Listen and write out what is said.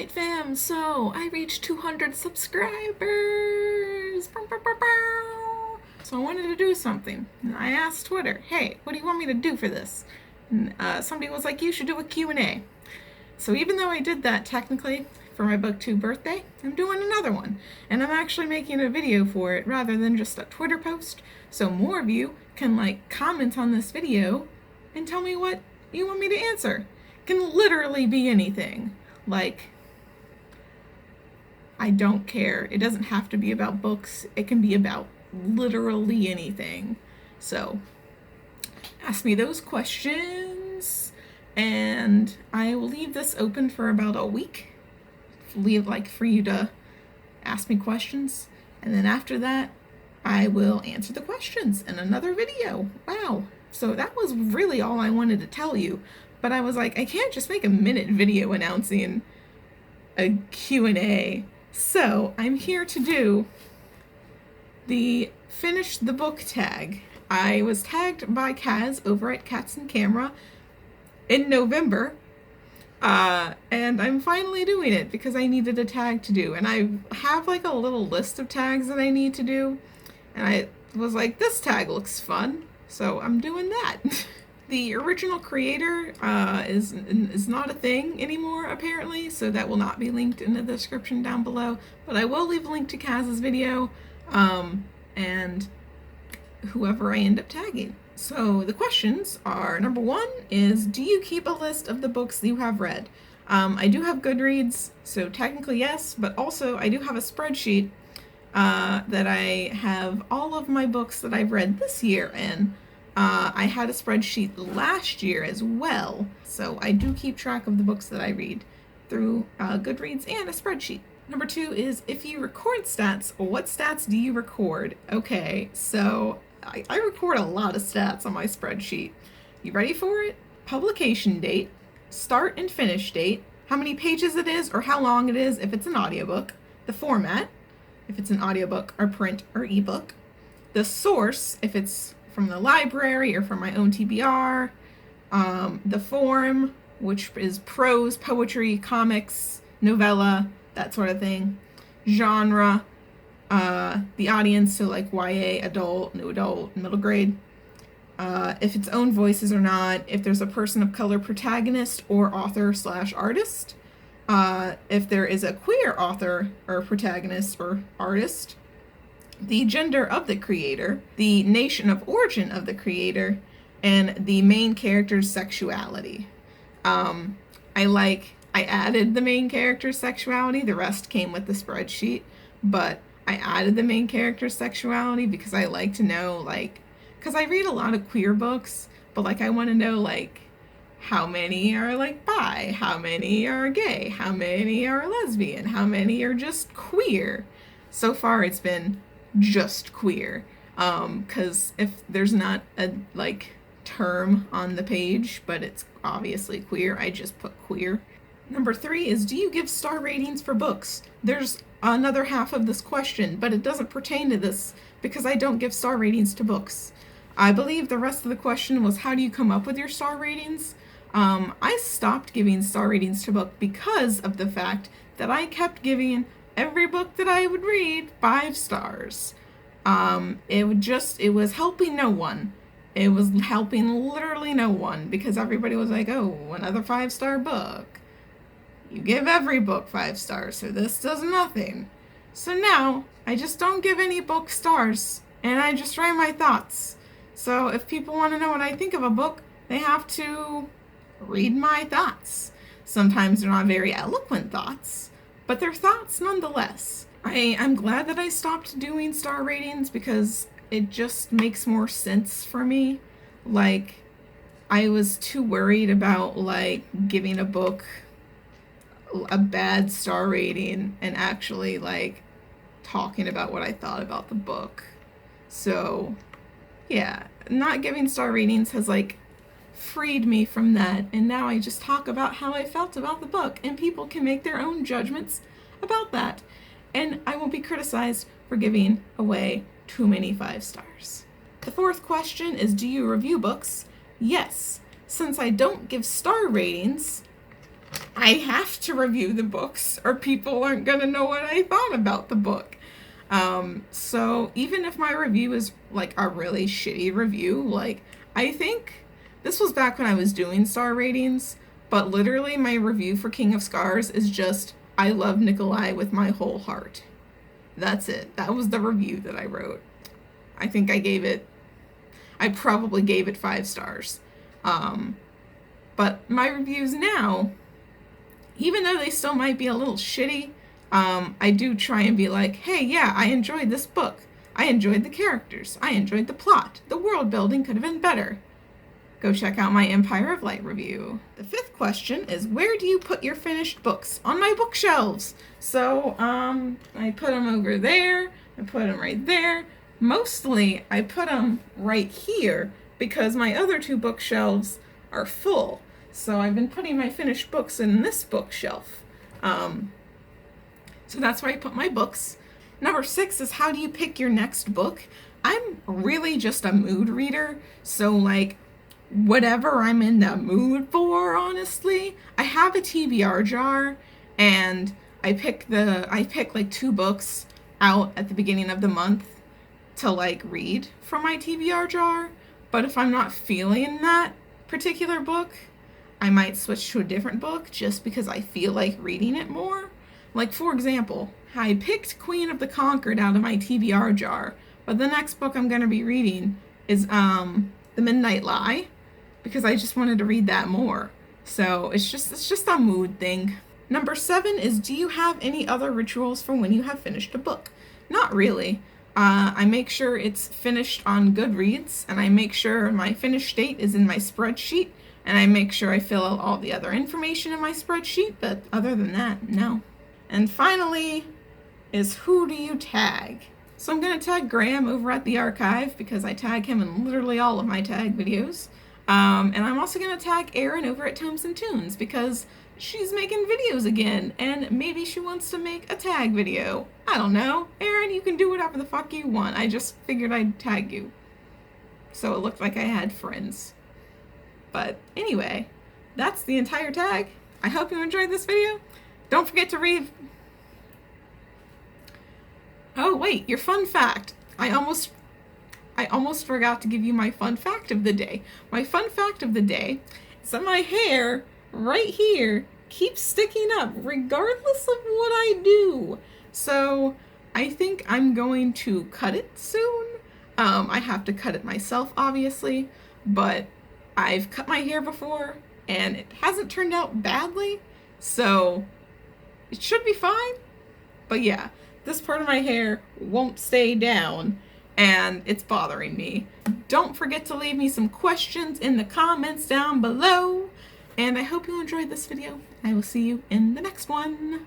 Alright fam, so I reached 200 subscribers! Bow, bow, bow, bow. So I wanted to do something. And I asked Twitter, hey, what do you want me to do for this? And somebody was like, you should do a Q&A. So even though I did that technically for my BookTube birthday, I'm doing another one. And I'm actually making a video for it rather than just a Twitter post. So more of you can comment on this video and tell me what you want me to answer. It can literally be anything. I don't care. It doesn't have to be about books. It can be about literally anything. So ask me those questions and I will leave this open for about a week. For you to ask me questions. And then after that, I will answer the questions in another video. Wow. So that was really all I wanted to tell you. But I was like, I can't just make a minute video announcing a Q&A. So I'm here to do the finish the book tag. I was tagged by Kaz over at Cats and Camera in November. And I'm finally doing it because I needed a tag to do. And I have a little list of tags that I need to do. And I was like, this tag looks fun. So I'm doing that. The original creator is not a thing anymore, apparently, so that will not be linked in the description down below. But I will leave a link to Kaz's video and whoever I end up tagging. So the questions are, number one is, do you keep a list of the books that you have read? I do have Goodreads, so technically yes, but also I do have a spreadsheet that I have all of my books that I've read this year in. I had a spreadsheet last year as well, so I do keep track of the books that I read through Goodreads and a spreadsheet. Number two is, if you record stats, what stats do you record? Okay, so I record a lot of stats on my spreadsheet. You ready for it? Publication date, start and finish date, how many pages it is or how long it is if it's an audiobook, the format, if it's an audiobook or print or ebook, the source, if it's from the library or from my own TBR, the form, which is prose, poetry, comics, novella, that sort of thing, genre, the audience, so YA, adult, new adult, middle grade, if it's own voices or not, if there's a person of color protagonist or author/artist, if there is a queer author or protagonist or artist, the gender of the creator, the nation of origin of the creator, and the main character's sexuality. I added the main character's sexuality. The rest came with the spreadsheet, but I added the main character's sexuality because I like to know, because I read a lot of queer books, but I want to know, how many are bi, how many are gay, how many are lesbian, how many are just queer. So far it's been just queer, because if there's not a term on the page but it's obviously queer, I just put queer. Number three is, do you give star ratings for books? There's another half of this question, but it doesn't pertain to this because I don't give star ratings to books. I believe the rest of the question was, how do you come up with your star ratings? I stopped giving star ratings to book because of the fact that I kept giving every book that I would read 5 stars. It was helping no one. It was helping literally no one because everybody was like, oh, another 5-star book. You give every book 5 stars, so this does nothing. So now I just don't give any book stars and I just write my thoughts. So if people want to know what I think of a book, they have to read my thoughts. Sometimes they're not very eloquent thoughts, but they're thoughts nonetheless. I'm glad that I stopped doing star ratings because it just makes more sense for me. I was too worried about giving a book a bad star rating and actually talking about what I thought about the book. So yeah, not giving star ratings has freed me from that, and now I just talk about how I felt about the book and people can make their own judgments about that, and I won't be criticized for giving away too many 5 stars. The fourth question is, do you review books? Yes. Since I don't give star ratings, I have to review the books or people aren't going to know what I thought about the book. So even if my review is like a really shitty review, like I think this was back when I was doing star ratings, but literally my review for King of Scars is just, I love Nikolai with my whole heart. That's it. That was the review that I wrote. I think I probably gave it 5 stars. But my reviews now, even though they still might be a little shitty, I do try and be like, hey, yeah, I enjoyed this book. I enjoyed the characters. I enjoyed the plot. The world building could have been better. Go check out my Empire of Light review. The 5th question is, where do you put your finished books? On my bookshelves. So, I put them over there. I put them right there. Mostly, I put them right here because my other 2 bookshelves are full. So I've been putting my finished books in this bookshelf. So that's where I put my books. Number 6 is, how do you pick your next book? I'm really just a mood reader. So like, whatever I'm in the mood for, honestly. I have a TBR jar, and I pick like 2 books out at the beginning of the month to like read from my TBR jar. But if I'm not feeling that particular book, I might switch to a different book just because I feel like reading it more. Like, for example, I picked Queen of the Conquered out of my TBR jar, but the next book I'm going to be reading is The Midnight Lie, because I just wanted to read that more. So it's just a mood thing. Number 7 is, do you have any other rituals for when you have finished a book? Not really. I make sure it's finished on Goodreads, and I make sure my finished date is in my spreadsheet, and I make sure I fill out all the other information in my spreadsheet, but other than that, no. And finally is, who do you tag? So I'm going to tag Graham over at the archive because I tag him in literally all of my tag videos. And I'm also going to tag Erin over at Tomes and Tunes because she's making videos again, and maybe she wants to make a tag video. I don't know. Erin, you can do whatever the fuck you want. I just figured I'd tag you, so it looked like I had friends. But anyway, that's the entire tag. I hope you enjoyed this video. Don't forget to read... Oh wait, your fun fact. I almost forgot to give you my fun fact of the day. My fun fact of the day is that my hair right here keeps sticking up regardless of what I do. So I think I'm going to cut it soon. I have to cut it myself, obviously, but I've cut my hair before and it hasn't turned out badly, so it should be fine. But yeah, this part of my hair won't stay down and it's bothering me. Don't forget to leave me some questions in the comments down below. And I hope you enjoyed this video. I will see you in the next one.